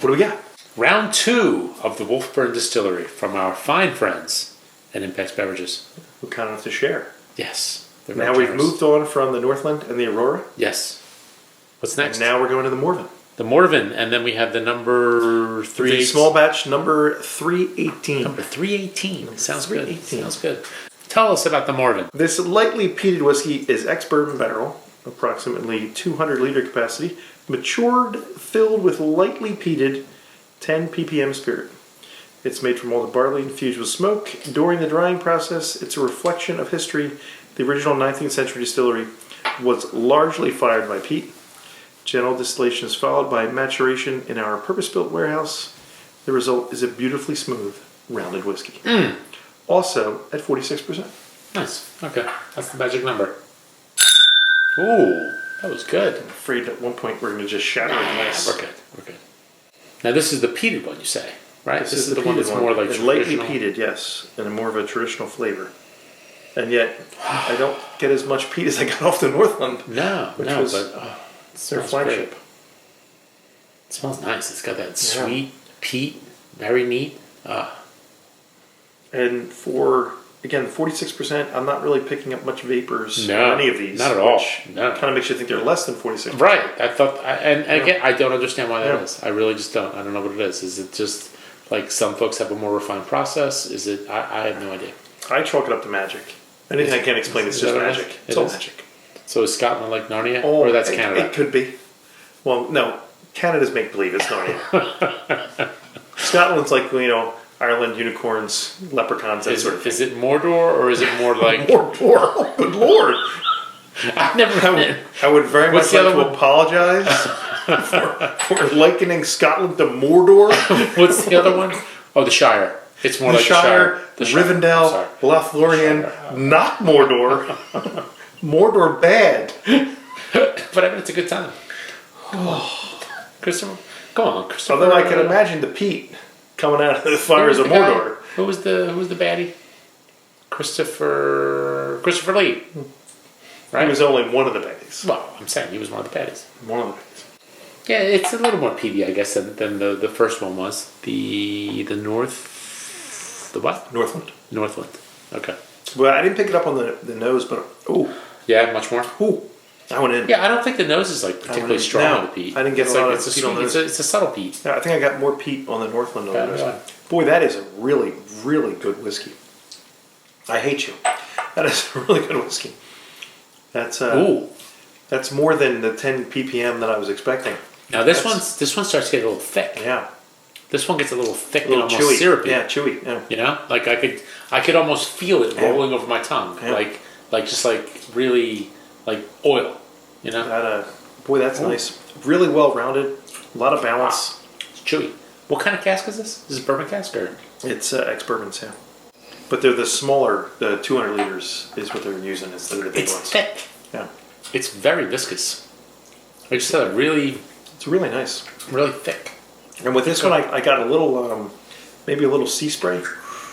What do we got? Round 2 of the Wolfburn Distillery from our fine friends at Impex Beverages. We're kind enough to share. Yes. Now we've moved on from the Northland and the Aurora. Yes. What's next? And now we're going to the Morven. The Morven, and then we have the number 318. The small batch number 318. Number 318. Sounds good. 318. Sounds good. Tell us about the Morven. This lightly peated whiskey is ex-Bourbon barrel, approximately 200 liter capacity, matured, filled with lightly peated 10 ppm spirit. It's made from malted barley infused with smoke. During the drying process, it's a reflection of history. The original 19th century distillery was largely fired by peat. Gentle distillation is followed by maturation in our purpose-built warehouse. The result is a beautifully smooth, rounded whiskey. Also at 46%. Nice. Okay. That's the magic number. Ooh, that was good. I'm afraid at one point we're going to just shatter it. Nice. We're good. We're good. Now this is the peated one, you say, right? This is the one that's more like it's lightly peated, yes, and more of a traditional flavor. And yet, I don't get as much peat as I got off the Northland. No, which no, was but their flagship. Great. It smells nice. It's got that sweet peat, very neat. And for, again, 46%, I'm not really picking up much vapors No, on any of these. not at all. No. Kind of makes you think they're less than 46%. Right. I thought, again, I don't understand why that is. I really just don't. I don't know what it is. Is it just like some folks have a more refined process? Is it? I have no idea. I chalk it up to magic. Anything I can't explain, it's just magic. It's all magic. So is Scotland like Narnia? Or that's Canada? It could be. Well, no. Canada's make-believe. It's Narnia. Scotland's like, Ireland, unicorns, leprechauns, that sort of thing. Is it Mordor or is it more like... Mordor? Oh, good Lord. I've never heard I would very much like to apologize for likening Scotland to Mordor. What's the other one? Oh, the Shire. It's more like Shire, the Shire. Rivendell, Lothlorien, not Mordor. Mordor bad. But I mean, it's a good time. Christopher, come on, Christopher. Although I can imagine the peat coming out of the fires of Mordor. Who was the baddie? Christopher Lee. Right? He was only one of the baddies. Well, I'm saying he was one of the baddies. One of the baddies. Yeah, it's a little more peaty, I guess, than the first one was. The what? Northland. Okay. Well, I didn't pick it up on the nose, but yeah, much more. I went in. Yeah, I don't think the nose is like particularly strong with the peat. I didn't get a lot of peat on the nose. It's a subtle peat. Yeah, I think I got more peat on the Northland than the nose. Boy, that is a really, really good whiskey. I hate you. That is a really good whiskey. That's more than the 10 ppm that I was expecting. Now this one starts to get a little thick. Yeah. This one gets a little thick and almost chewy. syrupy. Yeah, chewy. Yeah. Like I could almost feel it rolling over my tongue, like really like oil. Boy, that's nice. Really well rounded. A lot of balance. It's chewy. What kind of cask is this? Is it bourbon cask or? It's ex-Bourbons, yeah. But they're the smaller, the 200 liters is what they're using instead of the big ones. It's thick. Yeah. It's very viscous. I just said it's really nice. Really thick. And with this one, I got a little, maybe a little sea spray,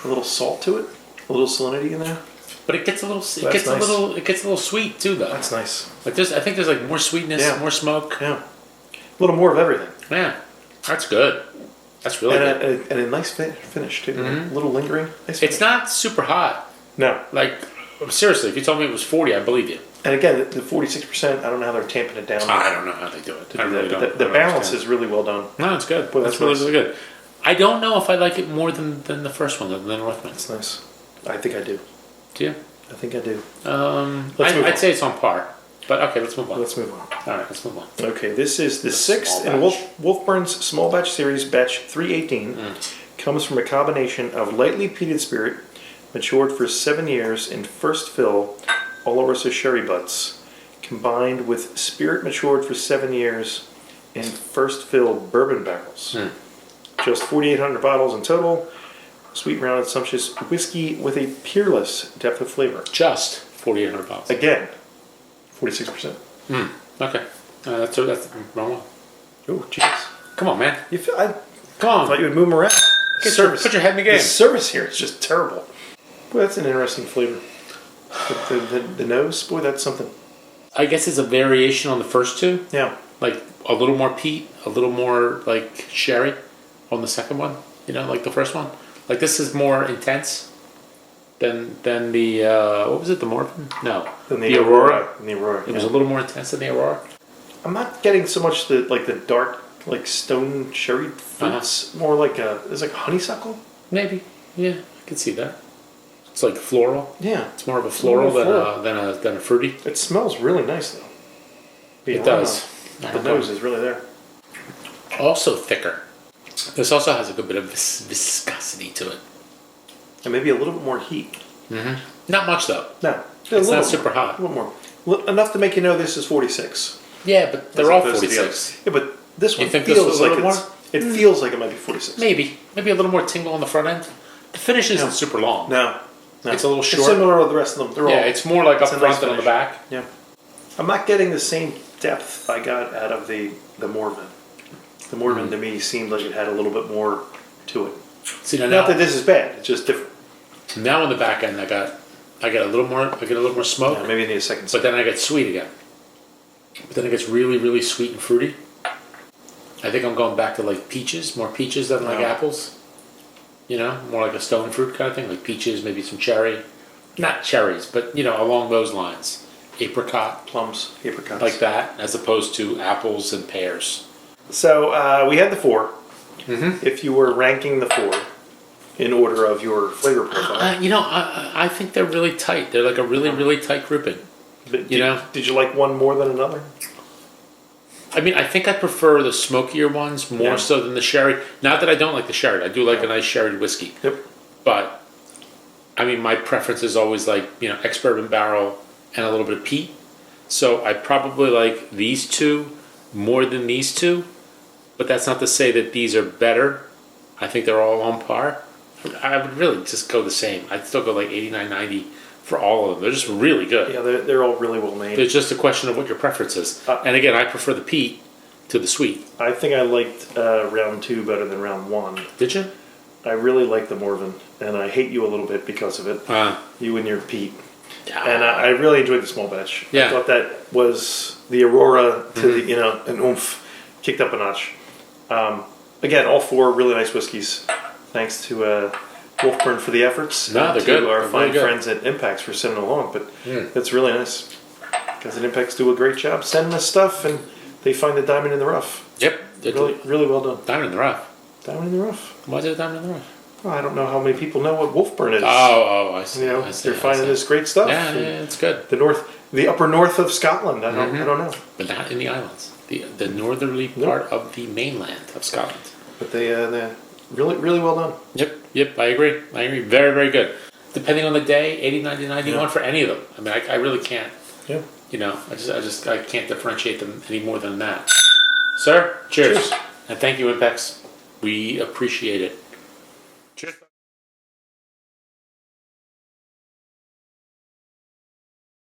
a little salt to it, a little salinity in there. But it gets a little, it gets a little sweet too, though. That's nice. Like I think there's like more sweetness, more smoke. Yeah. A little more of everything. Yeah. That's good. That's really good. And a nice finish too. A little lingering. Nice it's not super hot. No. Like, seriously, if you told me it was 40, I believe you. And again, the 46%, I don't know how they're tamping it down. I don't know how they do it. I really don't. The balance is really well done. No, it's good. Boy, that's really good. I don't know if I like it more than the first one, than the Northman. It's nice. I think I do. Do you? I think I do. I'd say it's on par. But okay, let's move on. Let's move on. All right, let's move on. Okay, this is the sixth in Wolfburn's small batch series, batch 318. Comes from a combination of lightly peated spirit, matured for 7 years in first fill Oloroso Sherry butts, combined with spirit matured for 7 years in first fill bourbon barrels. Just 4,800 bottles in total. Sweet, rounded, sumptuous whiskey with a peerless depth of flavor. Just 4,800 bottles. Again, 46%. Okay. That's the wrong one. Oh, jeez. Come on, man. Come on. I thought you would move them around. Put your head in the game. The service here is just terrible. Boy, that's an interesting flavor. The nose, boy, that's something. I guess it's a variation on the first two. Yeah. like a little more peat, a little more like sherry on the second one. You know, like the first one. Like this is more intense than the what was it? The Morven? No, the Aurora. The Aurora. It was a little more intense than the Aurora. I'm not getting so much the dark like stone sherry fruits. More like it's like honeysuckle. Maybe. Yeah, I can see that. It's like floral. Yeah, it's more of a floral than a fruity. It smells really nice though. It does. The nose is really there. Also thicker. This also has a good bit of viscosity to it. And maybe a little bit more heat. Mm-hmm. Not much though. No. It's not super hot. A little more. Enough to make you know this is 46. Yeah, but they're all 46. Yeah, but this one feels feels like more? It feels like it might be 46. Maybe a little more tingle on the front end. The finish isn't super long. No. It's a little short. It's similar to the rest of them. It's more like up front than on the back. Yeah. I'm not getting the same depth I got out of the Morven. The Morven to me seemed like it had a little bit more to it. See, now, not that this is bad. It's just different. Now on the back end, I get a little more smoke. Yeah, maybe I need a second. But then I get sweet again. But then it gets really, really sweet and fruity. I think I'm going back to like peaches, more peaches than like apples. You know, more like a stone fruit kind of thing, like peaches, maybe some cherry. Not cherries, but you know, along those lines. Apricot. Plums, apricots. Like that, as opposed to apples and pears. So we had the 4. Mm-hmm. If you were ranking the 4 in order of your flavor profile. You know, I think they're really tight. They're like a really, really tight grouping. Did you like one more than another? I mean, I think I prefer the smokier ones more so than the sherry. Not that I don't like the sherry. I do like a nice sherry whiskey. Yep. But, I mean, my preference is always like, you know, ex-Bourbon barrel and a little bit of peat. So I probably like these two more than these two. But that's not to say that these are better. I think they're all on par. I would really just go the same. I'd still go like 89, 90 for all of them. They're just really good. Yeah, they're all really well made. It's just a question of what your preference is. And again, I prefer the peat to the sweet. I think I liked round 2 better than round 1. Did you? I really like the Morven, and I hate you a little bit because of it. You and your peat. And I really enjoyed the small batch. Yeah. I thought that was the Aurora to the, an oomph, kicked up a notch. Again, all 4 really nice whiskeys. Thanks to Wolfburn for the efforts. No, they're to good. Our they're fine really friends at Impex for sending along. But it's really nice. Guys at Impex do a great job sending us stuff, and they find the diamond in the rough. Yep. Really, really well done. Diamond in the rough. Diamond in the rough. Why is it a diamond in the rough? Well, I don't know how many people know what Wolfburn is. Oh, I see. They're finding this great stuff. Yeah, it's good. The upper north of Scotland. I don't know. But not in the islands. The northerly part of the mainland of Scotland. But they're really, really well done. Yep. I agree. Very, very good. Depending on the day, 80, 90, 91 for any of them. I mean, I really can't. Yeah. You know, I can't differentiate them any more than that. Sir, cheers. And thank you, Impex. We appreciate it.